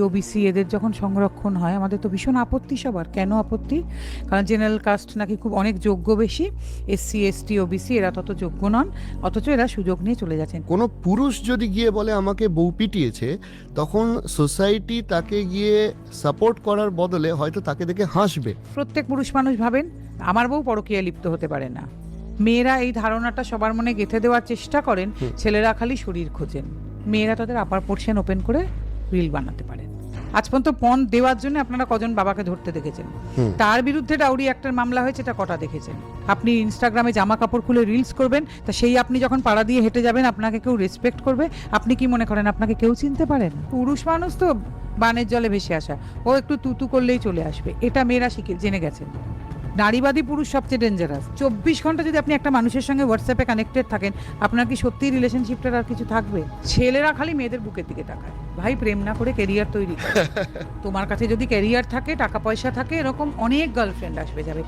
OBC এদের যখন সংরক্ষণ হয় আমাদের তো ভীষণ আপত্তি সবার। কেন আপত্তি? কারণ জেনারেল কাস্ট নাকি খুব অনেক যোগ্য বেশি, এসসি এসটি ওবিসি এরা তত যোগ্য নন, অথচ এরা সুযোগ নিয়ে চলে যাচ্ছেন। কোনো পুরুষ যদি গিয়ে বলে আমাকে বউ পিটিয়েছে, তখন সোসাইটি তাকে গিয়ে সাপোর্ট করার বদলে হয়তো তাকে দেখে হাসবে। প্রত্যেক পুরুষ মানুষ ভাবেন আমার বউ পরকীয়ায় লিপ্ত হতে পারে না। মেয়েরা এই ধারণাটা সবার মনে গেঁথে দেওয়ার চেষ্টা করেন, ছেলেরা খালি শরীর খোঁজেন। মেয়েরা তাদের আপার পোর্শন ওপেন করে রিল বানাতে পারেন। আজ পর্যন্ত পণ দেওয়ার জন্য আপনারা কজন বাবাকে ধরতে দেখেছেন? তার বিরুদ্ধে ডাউরি একটার মামলা হয়েছে, এটা কটা দেখেছেন? আপনি ইনস্টাগ্রামে জামা কাপড় খুলে রিলস করবেন, তা সেই আপনি যখন পাড়া দিয়ে হেঁটে যাবেন আপনাকে কেউ রেসপেক্ট করবে? আপনি কি মনে করেন আপনাকে কেউ চিনতে পারেন? পুরুষ মানুষ তো বানের জলে ভেসে আসা, ও একটু তুতু করলেই চলে আসবে, এটা মেয়েরা জেনে গেছেন। নারীবাদী পুরুষ সবচেয়ে ডেঞ্জারাস। 24 ঘন্টা যদি আপনি একটা মানুষের সঙ্গে হোয়াটসঅ্যাপে কানেক্টেড থাকেন, আপনার কি সত্যি রিলেশনশিপটার আর কিছু থাকবে? ছেলেরা খালি মেয়েদের বুকের দিকে তাকায়। ভাই, প্রেম না করে ক্যারিয়ার তৈরি করো। তোমার কাছে যদি ক্যারিয়ার থাকে, টাকা পয়সা থাকে, এরকম অনেক গার্লফ্রেন্ড আসবে যাবে।